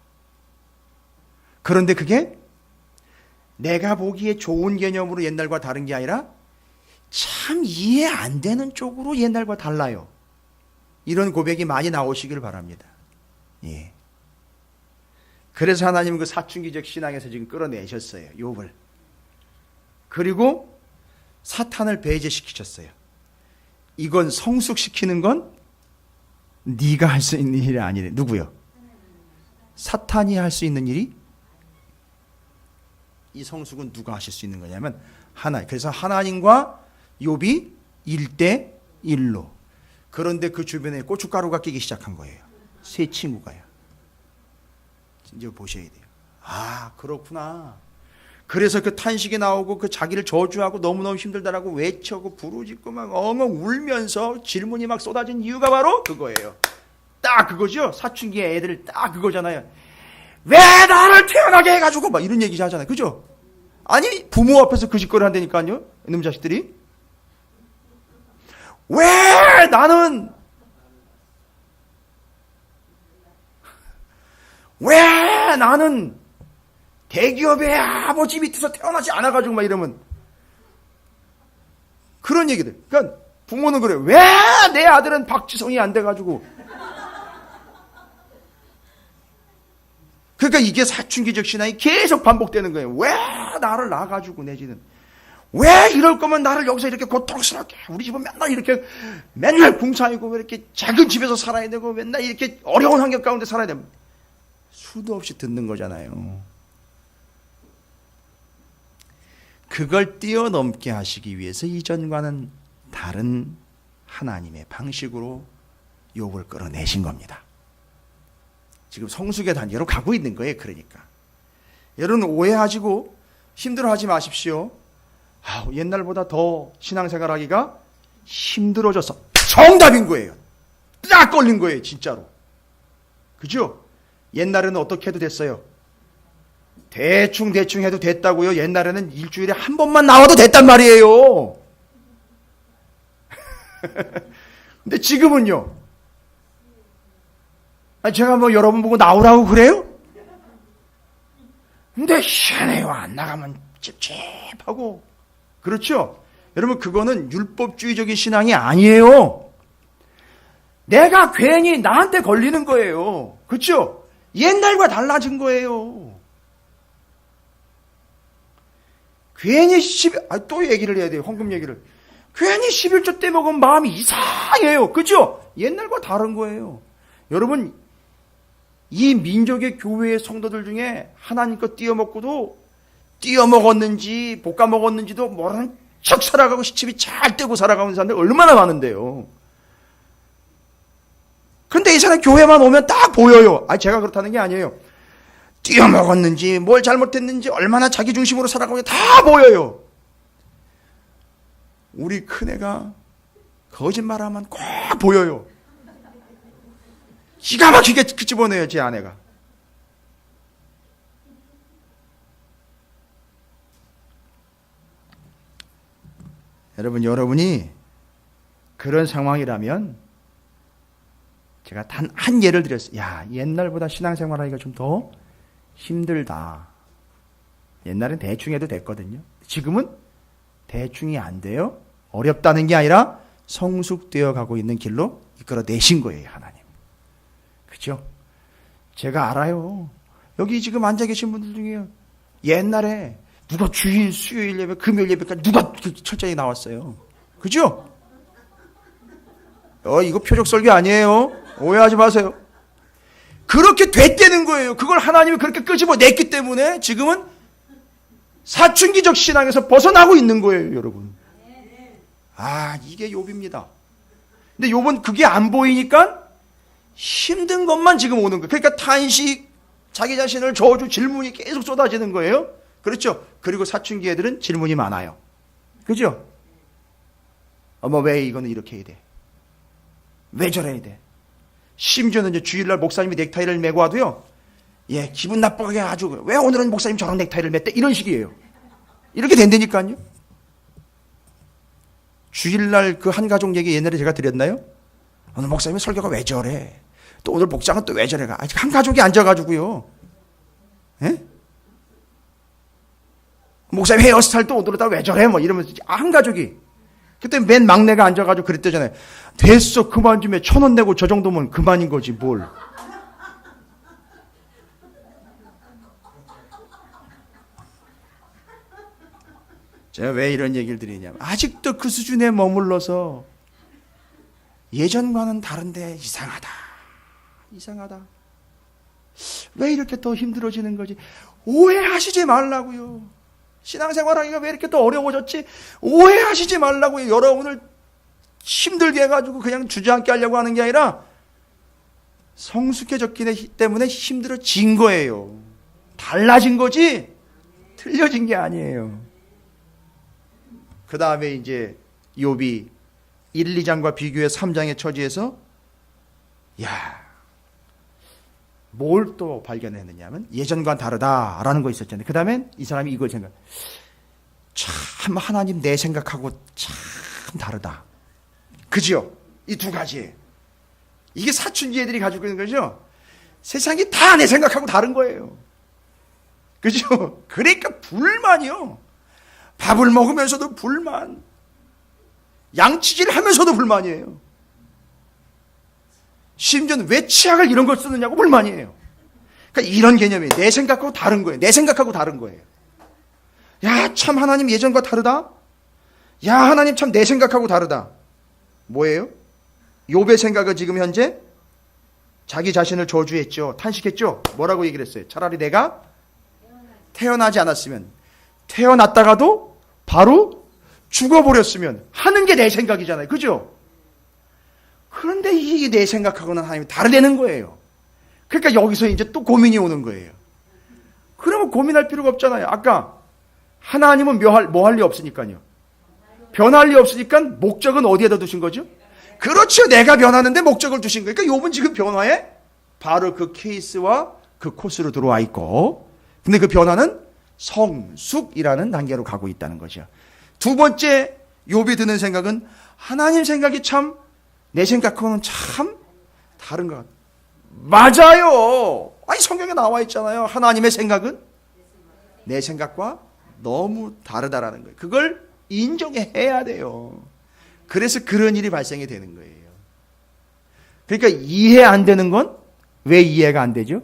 그런데 그게 내가 보기에 좋은 개념으로 옛날과 다른 게 아니라 참 이해 안 되는 쪽으로 옛날과 달라요. 이런 고백이 많이 나오시길 바랍니다. 예. 그래서 하나님은 그 사춘기적 신앙에서 지금 끌어내셨어요. 욥을. 그리고 사탄을 배제시키셨어요. 이건 성숙시키는 건 네가 할 수 있는 일이 아니래. 누구요? 사탄이 할 수 있는 일이? 이 성숙은 누가 하실 수 있는 거냐면 하나님. 그래서 하나님과 욥이 1대1로. 그런데 그 주변에 고춧가루가 끼기 시작한 거예요. 세 친구가요. 이제 보셔야 돼요. 아, 그렇구나. 그래서 그 탄식이 나오고 그 자기를 저주하고 너무너무 힘들다라고 외쳐고 부르짖고 막 엉엉 울면서 질문이 막 쏟아진 이유가 바로 그거예요. 딱 그거죠. 사춘기의 애들 딱 그거잖아요. 왜 나를 태어나게 해가지고 막 이런 얘기 하잖아요. 그죠? 아니 부모 앞에서 그 짓거리 한다니까요. 이놈 자식들이. 왜 나는 대기업의 아버지 밑에서 태어나지 않아가지고 막 이러면 그런 얘기들. 그러니까 부모는 그래요. 왜 내 아들은 박지성이 안 돼가지고. 그러니까 이게 사춘기적 신앙이 계속 반복되는 거예요. 왜 나를 낳아가지고 내지는. 왜 이럴 거면 나를 여기서 이렇게 고통스럽게. 우리 집은 맨날 궁사이고 왜 이렇게 작은 집에서 살아야 되고 맨날 이렇게 어려운 환경 가운데 살아야 되고. 수도 없이 듣는 거잖아요. 그걸 뛰어넘게 하시기 위해서 이전과는 다른 하나님의 방식으로 욥을 끌어내신 겁니다. 지금 성숙의 단계로 가고 있는 거예요. 그러니까 여러분 오해하시고 힘들어하지 마십시오. 옛날보다 더 신앙생활하기가 힘들어져서 정답인 거예요. 딱 걸린 거예요. 진짜로. 그죠? 옛날에는 어떻게 해도 됐어요. 대충 해도 됐다고요. 옛날에는 일주일에 한 번만 나와도 됐단 말이에요. 근데 지금은요. 제가 뭐 여러분 보고 나오라고 그래요? 근데 희한해요. 안 나가면 찝찝하고. 그렇죠? 여러분 그거는 율법주의적인 신앙이 아니에요. 내가 괜히 나한테 걸리는 거예요. 그렇죠? 옛날과 달라진 거예요. 괜히 또 얘기를 해야 돼요. 헌금 얘기를. 괜히 11조 때 먹으면 마음이 이상해요. 그죠? 옛날과 다른 거예요. 여러분, 이 민족의 교회의 성도들 중에 하나님 거 띄어먹었는지 볶아먹었는지도 모르는 척 살아가고 시집이 잘 떼고 살아가는 사람들 얼마나 많은데요. 근데 이 사람 교회만 오면 딱 보여요. 제가 그렇다는 게 아니에요. 띄어먹었는지 뭘 잘못했는지 얼마나 자기중심으로 살아가는지 다 보여요. 우리 큰애가 거짓말하면 꼭 보여요. 기가 막히게 집어내요. 제 아내가. 여러분이 그런 상황이라면 제가 단 한 예를 드렸어요. 옛날보다 신앙생활하기가 좀 더 힘들다. 옛날엔 대충 해도 됐거든요. 지금은 대충이 안 돼요. 어렵다는 게 아니라 성숙되어 가고 있는 길로 이끌어내신 거예요. 하나님. 그죠? 제가 알아요. 여기 지금 앉아 계신 분들 중에 옛날에 누가 주일, 수요일 예배, 금요일 예배까지 누가 철저히 나왔어요. 그죠? 이거 표적 설교 아니에요. 오해하지 마세요. 그렇게 됐다는 거예요. 그걸 하나님이 그렇게 끄집어냈기 때문에 지금은 사춘기적 신앙에서 벗어나고 있는 거예요, 여러분. 이게 욥입니다. 근데 욥은 그게 안 보이니까 힘든 것만 지금 오는 거예요. 그러니까 탄식, 자기 자신을 저주, 질문이 계속 쏟아지는 거예요. 그렇죠? 그리고 사춘기 애들은 질문이 많아요. 그죠? 어머, 왜 이거는 이렇게 해야 돼? 왜 저래야 돼? 심지어는 이제 주일날 목사님이 넥타이를 메고 와도요, 예, 기분 나쁘게 아주, 왜 오늘은 목사님 저런 넥타이를 맸대? 이런 식이에요. 이렇게 된다니까요. 주일날 그 한 가족 얘기 옛날에 제가 드렸나요? 오늘 목사님 설교가 왜 저래? 또 오늘 목장은 또 왜 저래가? 아직 한 가족이 앉아가지고요. 예? 목사님 헤어스타일 또 오늘따라 왜 저래? 뭐 이러면서 한 가족이. 그때 맨 막내가 앉아가지고 그랬대잖아요. 됐어, 그만 좀 해. 1,000원 내고 저 정도면 그만인 거지 뭘. 제가 왜 이런 얘기를 드리냐면 아직도 그 수준에 머물러서 예전과는 다른데 이상하다. 왜 이렇게 더 힘들어지는 거지? 오해하시지 말라고요. 신앙생활하기가 왜 이렇게 더 어려워졌지? 오해하시지 말라고요. 여러분을 힘들게 해가지고 그냥 주저앉게 하려고 하는 게 아니라 성숙해졌기 때문에 힘들어진 거예요. 달라진 거지 틀려진 게 아니에요. 그 다음에 이제 욥이 1, 2장과 비교해 3장의 처지에서 뭘 또 발견했느냐면 예전과 다르다라는 거 있었잖아요. 그 다음에 이 사람이 이걸 참 하나님 내 생각하고 참 다르다. 그죠? 이 두 가지. 이게 사춘기 애들이 가지고 있는 거죠. 세상이 다 내 생각하고 다른 거예요. 그죠? 그러니까 불만이요. 밥을 먹으면서도 불만. 양치질 하면서도 불만이에요. 심지어는 왜 치약을 이런 걸 쓰느냐고 불만이에요. 그러니까 이런 개념이 내 생각하고 다른 거예요. 내 생각하고 다른 거예요. 야, 참 하나님 예전과 다르다? 야, 하나님 참 내 생각하고 다르다. 뭐예요? 욥의 생각은 지금 현재 자기 자신을 저주했죠. 탄식했죠. 뭐라고 얘기를 했어요? 차라리 내가 태어나지 않았으면, 태어났다가도 바로 죽어버렸으면 하는 게 내 생각이잖아요. 그죠? 그런데 이게 내 생각하고는 하나님이 다르다는 거예요. 그러니까 여기서 이제 또 고민이 오는 거예요. 그러면 고민할 필요가 없잖아요. 아까 하나님은 뭐 할 리 없으니까요. 변할 리 없으니까 목적은 어디에다 두신 거죠? 그렇죠. 내가 변하는데 목적을 두신 거예요. 그러니까 욥은 지금 변화에 바로 그 케이스와 그 코스로 들어와 있고, 근데 그 변화는 성숙이라는 단계로 가고 있다는 거죠. 두 번째 욥이 드는 생각은 하나님 생각이 참 내 생각하고는 참 다른 것 같아요. 맞아요. 아니 성경에 나와 있잖아요. 하나님의 생각은 내 생각과 너무 다르다라는 거예요. 그걸 인정해야 돼요. 그래서 그런 일이 발생이 되는 거예요. 그러니까 이해 안 되는 건 왜 이해가 안 되죠?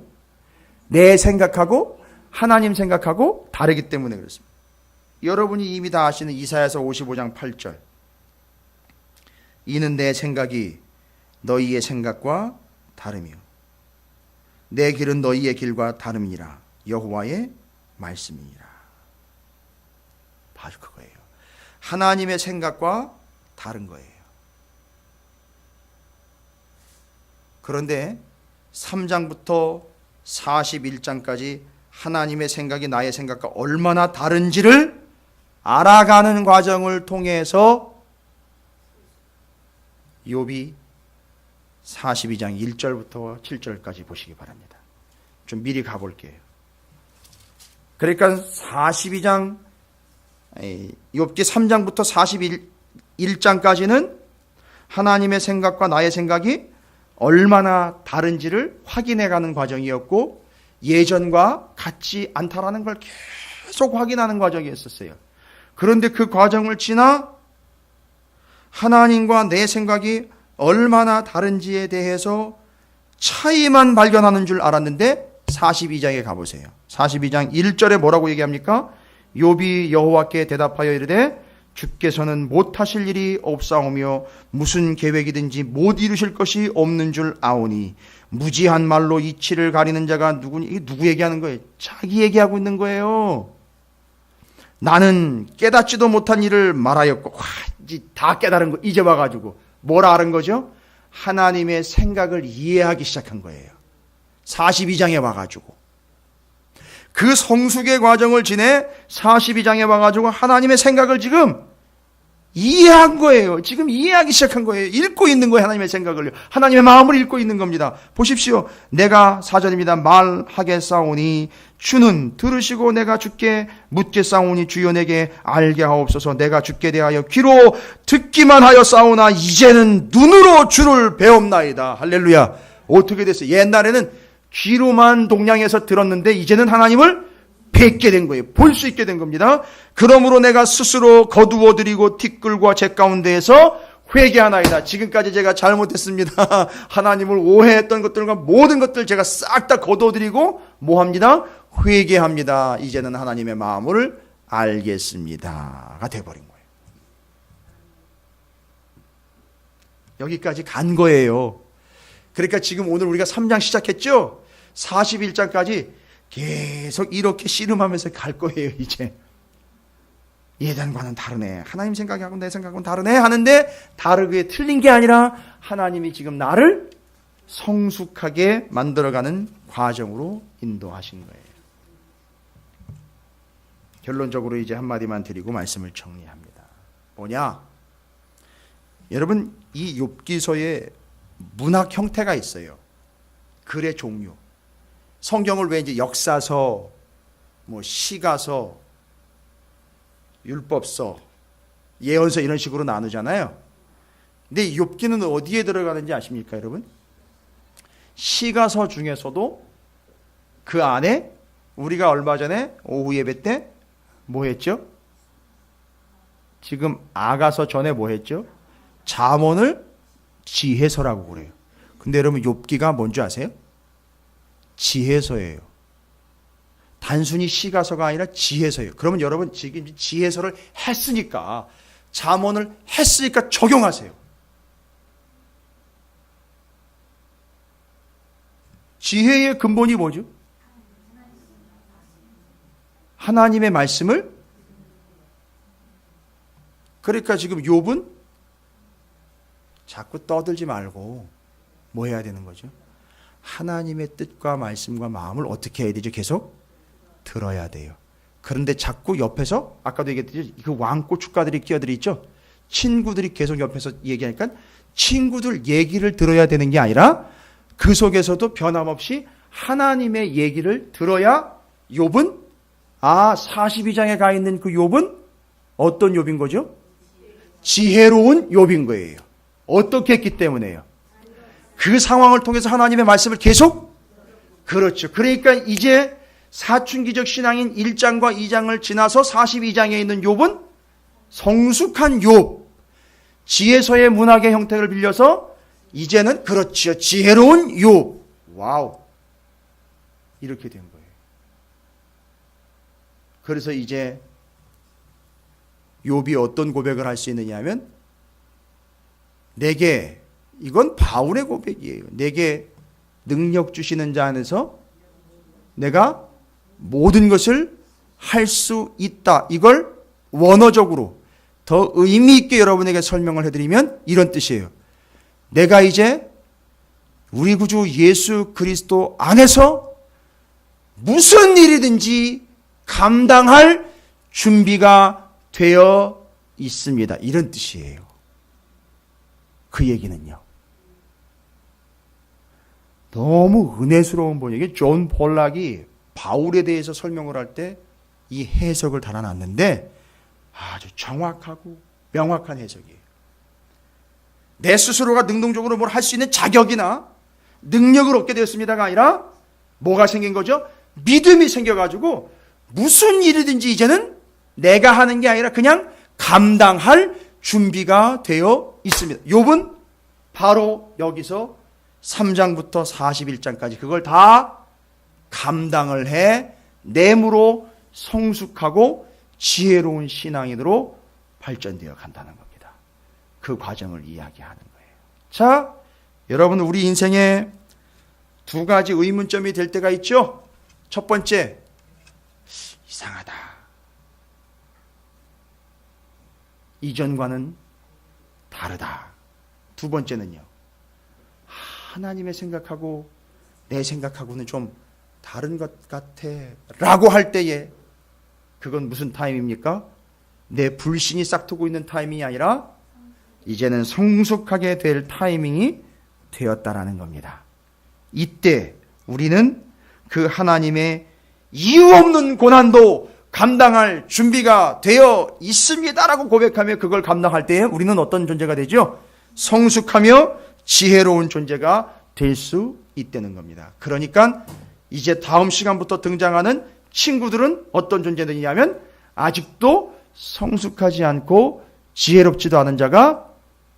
내 생각하고 하나님 생각하고 다르기 때문에 그렇습니다. 여러분이 이미 다 아시는 이사야서 55장 8절. 이는 내 생각이 너희의 생각과 다르며 내 길은 너희의 길과 다름이니라. 여호와의 말씀이니라. 바로 그거예요. 하나님의 생각과 다른 거예요. 그런데 3장부터 41장까지 하나님의 생각이 나의 생각과 얼마나 다른지를 알아가는 과정을 통해서 욥이 42장 1절부터 7절까지 보시기 바랍니다. 좀 미리 가볼게요. 그러니까 42장 욥기 3장부터 41장까지는 하나님의 생각과 나의 생각이 얼마나 다른지를 확인해가는 과정이었고 예전과 같지 않다라는 걸 계속 확인하는 과정이었어요. 그런데 그 과정을 지나 하나님과 내 생각이 얼마나 다른지에 대해서 차이만 발견하는 줄 알았는데 42장에 가보세요. 42장 1절에 뭐라고 얘기합니까? 욥이 여호와께 대답하여 이르되 주께서는 못하실 일이 없사오며 무슨 계획이든지 못 이루실 것이 없는 줄 아오니 무지한 말로 이치를 가리는 자가 누구니? 이게 누구 얘기하는 거예요? 자기 얘기하고 있는 거예요. 나는 깨닫지도 못한 일을 말하였고 다 깨달은 거 이제 와가지고 뭘 아는 거죠? 하나님의 생각을 이해하기 시작한 거예요. 42장에 와가지고. 그 성숙의 과정을 지내 42장에 와가지고 하나님의 생각을 지금 이해한 거예요. 지금 이해하기 시작한 거예요. 읽고 있는 거예요. 하나님의 생각을요. 하나님의 마음을 읽고 있는 겁니다. 보십시오. 내가 4절입니다. 말하겠사오니 주는 들으시고 내가 주께 묻겠사오니 주여 내게 알게 하옵소서. 내가 주께 대하여 귀로 듣기만 하였사오나 이제는 눈으로 주를 배옵나이다. 할렐루야. 어떻게 됐어요? 옛날에는 귀로만 동냥해서 들었는데 이제는 하나님을 뵙게 된 거예요. 볼 수 있게 된 겁니다. 그러므로 내가 스스로 거두어드리고 티끌과 제 가운데에서 회개하나이다. 지금까지 제가 잘못했습니다. 하나님을 오해했던 것들과 모든 것들 제가 싹 다 거두어드리고 뭐합니다? 회개합니다. 이제는 하나님의 마음을 알겠습니다가 돼버린 거예요. 여기까지 간 거예요. 그러니까 지금 오늘 우리가 3장 시작했죠? 41장까지 계속 이렇게 씨름하면서 갈 거예요. 이제 예전과는 다르네. 하나님 생각하고 내 생각은 다르네 하는데 다르게 틀린 게 아니라 하나님이 지금 나를 성숙하게 만들어가는 과정으로 인도하신 거예요. 결론적으로 이제 한마디만 드리고 말씀을 정리합니다. 뭐냐? 여러분, 이 욥기서에 문학 형태가 있어요. 글의 종류. 성경을 왜 이제 역사서, 시가서, 율법서, 예언서 이런 식으로 나누잖아요. 근데 욥기는 어디에 들어가는지 아십니까, 여러분? 시가서 중에서도 그 안에 우리가 얼마 전에 오후 예배 때 뭐 했죠? 지금 아가서 전에 뭐 했죠? 잠언을 지혜서라고 그래요. 근데 여러분 욥기가 뭔지 아세요? 지혜서예요. 단순히 시가서가 아니라 지혜서예요. 그러면 여러분 지금 지혜서를 했으니까 잠언을 했으니까 적용하세요. 지혜의 근본이 뭐죠? 하나님의 말씀을. 그러니까 지금 욥은 자꾸 떠들지 말고 뭐 해야 되는 거죠? 하나님의 뜻과 말씀과 마음을 어떻게 해야 되죠? 계속 들어야 돼요. 그런데 자꾸 옆에서 아까도 얘기했듯이 그 왕고춧가들이 끼어들어 있죠? 친구들이 계속 옆에서 얘기하니까 친구들 얘기를 들어야 되는 게 아니라 그 속에서도 변함없이 하나님의 얘기를 들어야 욥은 42장에 가 있는 그 욥은 어떤 욥인 거죠? 지혜로운 욥인 거예요. 어떻게 했기 때문에요? 그 상황을 통해서 하나님의 말씀을 계속. 그렇죠. 그러니까 이제 사춘기적 신앙인 1장과 2장을 지나서 42장에 있는 욥은 성숙한 욥, 지혜서의 문학의 형태를 빌려서 이제는 그렇죠. 지혜로운 욥. 와우. 이렇게 된 거예요. 그래서 이제 욥이 어떤 고백을 할 수 있느냐 하면 내게, 이건 바울의 고백이에요. 내게 능력 주시는 자 안에서 내가 모든 것을 할 수 있다. 이걸 원어적으로 더 의미 있게 여러분에게 설명을 해드리면 이런 뜻이에요. 내가 이제 우리 구주 예수 그리스도 안에서 무슨 일이든지 감당할 준비가 되어 있습니다. 이런 뜻이에요. 그 얘기는요. 너무 은혜스러운 번역이 존 폴락이 바울에 대해서 설명을 할 때 이 해석을 달아놨는데 아주 정확하고 명확한 해석이에요. 내 스스로가 능동적으로 뭘 할 수 있는 자격이나 능력을 얻게 되었습니다가 아니라 뭐가 생긴 거죠? 믿음이 생겨가지고 무슨 일이든지 이제는 내가 하는 게 아니라 그냥 감당할 준비가 되어 있습니다. 욥은 바로 여기서 3장부터 41장까지 그걸 다 감당을 해 내므로 성숙하고 지혜로운 신앙인으로 발전되어 간다는 겁니다. 그 과정을 이야기하는 거예요. 자, 여러분 우리 인생에 두 가지 의문점이 될 때가 있죠. 첫 번째, 이상하다. 이전과는 다르다. 두 번째는요. 하나님의 생각하고 내 생각하고는 좀 다른 것 같아 라고 할 때에 그건 무슨 타임입니까? 내 불신이 싹트고 있는 타이밍이 아니라 이제는 성숙하게 될 타이밍이 되었다라는 겁니다. 이때 우리는 그 하나님의 이유 없는 고난도 감당할 준비가 되어 있습니다라고 고백하며 그걸 감당할 때에 우리는 어떤 존재가 되죠? 성숙하며 지혜로운 존재가 될 수 있다는 겁니다. 그러니까 이제 다음 시간부터 등장하는 친구들은 어떤 존재들이냐면 아직도 성숙하지 않고 지혜롭지도 않은 자가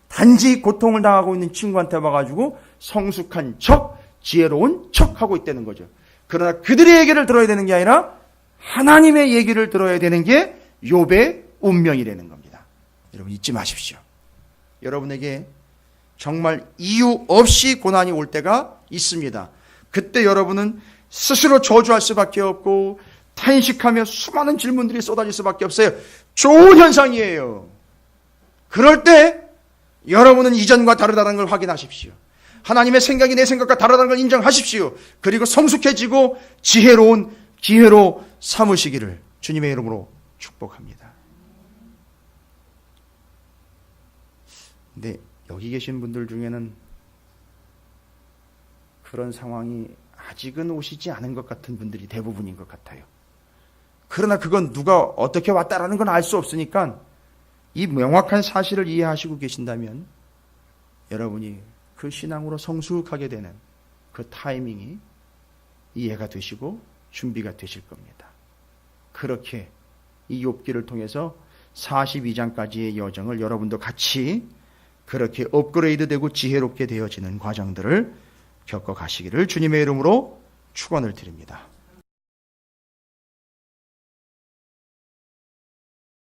단지 고통을 당하고 있는 친구한테 와가지고 성숙한 척, 지혜로운 척 하고 있다는 거죠. 그러나 그들의 얘기를 들어야 되는 게 아니라 하나님의 얘기를 들어야 되는 게 욥의 운명이라는 겁니다. 여러분 잊지 마십시오. 여러분에게 정말 이유 없이 고난이 올 때가 있습니다. 그때 여러분은 스스로 저주할 수밖에 없고 탄식하며 수많은 질문들이 쏟아질 수밖에 없어요. 좋은 현상이에요. 그럴 때 여러분은 이전과 다르다는 걸 확인하십시오. 하나님의 생각이 내 생각과 다르다는 걸 인정하십시오. 그리고 성숙해지고 지혜로운 기회로 삼으시기를 주님의 이름으로 축복합니다. 근데 여기 계신 분들 중에는 그런 상황이 아직은 오시지 않은 것 같은 분들이 대부분인 것 같아요. 그러나 그건 누가 어떻게 왔다라는 건 알 수 없으니까 이 명확한 사실을 이해하시고 계신다면 여러분이 그 신앙으로 성숙하게 되는 그 타이밍이 이해가 되시고 준비가 되실 겁니다. 그렇게 이 욥기를 통해서 42장까지의 여정을 여러분도 같이 그렇게 업그레이드되고 지혜롭게 되어지는 과정들을 겪어가시기를 주님의 이름으로 축원을 드립니다.